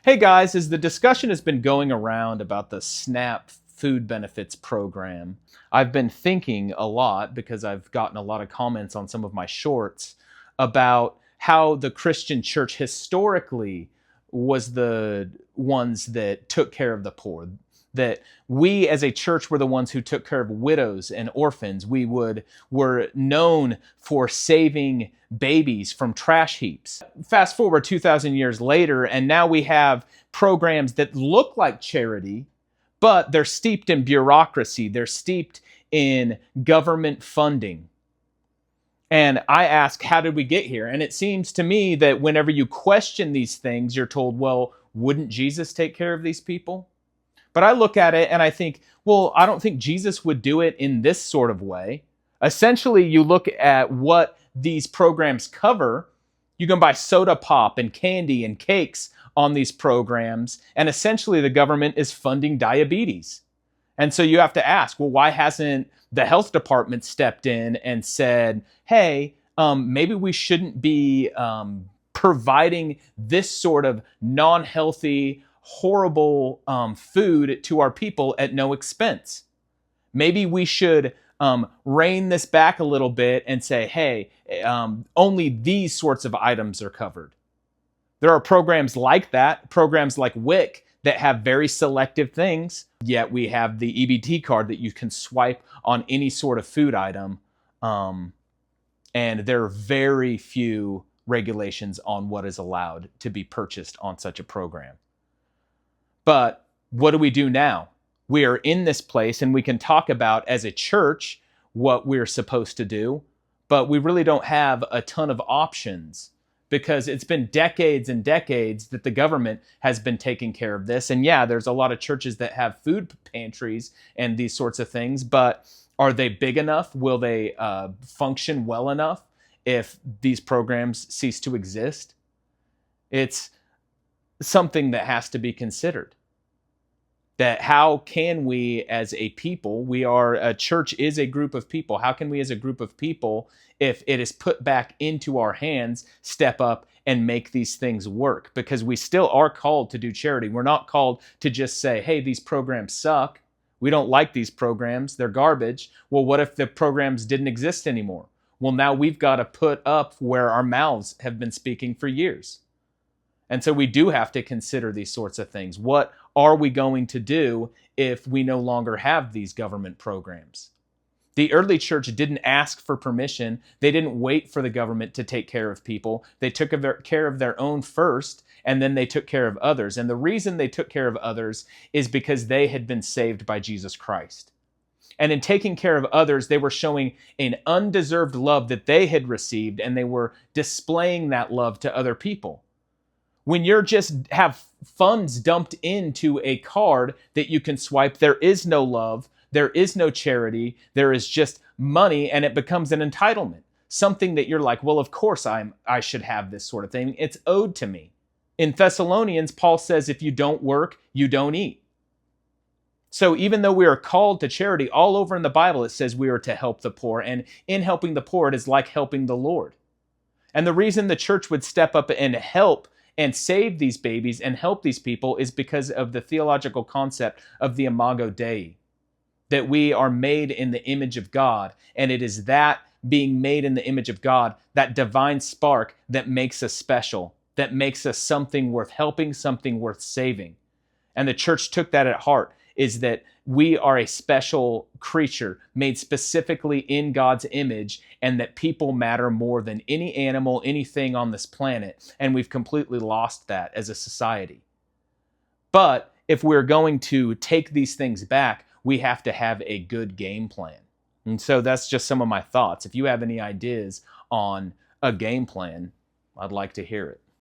Hey guys, as the discussion has been going around about the SNAP food benefits program, I've been thinking a lot because I've gotten a lot of comments on some of my shorts about how the Christian church historically was the ones that took care of the poor. That we as a church were the ones who took care of widows and orphans. Were known for saving babies from trash heaps. Fast forward 2,000 years later, and now we have programs that look like charity, but they're steeped in bureaucracy. They're steeped in government funding. And I ask, how did we get here? And it seems to me that whenever you question these things, you're told, well, wouldn't Jesus take care of these people? But I look at it and I think, well, I don't think Jesus would do it in this sort of way. Essentially, you look at what these programs cover. You can buy soda pop and candy and cakes on these programs, and essentially the government is funding diabetes. And so you have to ask, well, why hasn't the health department stepped in and said, hey, maybe we shouldn't be providing this sort of non-healthy, horrible food to our people at no expense. Maybe we should rein this back a little bit and say, hey, only these sorts of items are covered. There are programs like that, programs like WIC that have very selective things, yet we have the EBT card that you can swipe on any sort of food item, and there are very few regulations on what is allowed to be purchased on such a program. But what do we do now? We are in this place and we can talk about as a church what we're supposed to do, but we really don't have a ton of options because it's been decades and decades that the government has been taking care of this. And yeah, there's a lot of churches that have food pantries and these sorts of things, but are they big enough? Will they function well enough if these programs cease to exist? It's something that has to be considered. That how can we as a people, a church is a group of people. How can we as a group of people, if it is put back into our hands, step up and make these things work? Because we still are called to do charity. We're not called to just say, hey, these programs suck. We don't like these programs. They're garbage. Well, what if the programs didn't exist anymore? Well, now we've got to put up where our mouths have been speaking for years. And so we do have to consider these sorts of things. What are we going to do if we no longer have these government programs? The early church didn't ask for permission. They didn't wait for the government to take care of people. They took care of their own first, and then they took care of others. And the reason they took care of others is because they had been saved by Jesus Christ. And in taking care of others, they were showing an undeserved love that they had received, and they were displaying that love to other people. When you're just have funds dumped into a card that you can swipe, there is no love, there is no charity, there is just money, and it becomes an entitlement. Something that you're like, well, of course I should have this sort of thing. It's owed to me. In Thessalonians, Paul says, if you don't work, you don't eat. So even though we are called to charity, all over in the Bible it says we are to help the poor, and in helping the poor, it is like helping the Lord. And the reason the church would step up and help and save these babies and help these people is because of the theological concept of the imago Dei, that we are made in the image of God, and it is that being made in the image of God, that divine spark that makes us special, that makes us something worth helping, something worth saving. And the church took that at heart, is that we are a special creature made specifically in God's image, and that people matter more than any animal, anything on this planet. And we've completely lost that as a society. But if we're going to take these things back, we have to have a good game plan. And so that's just some of my thoughts. If you have any ideas on a game plan, I'd like to hear it.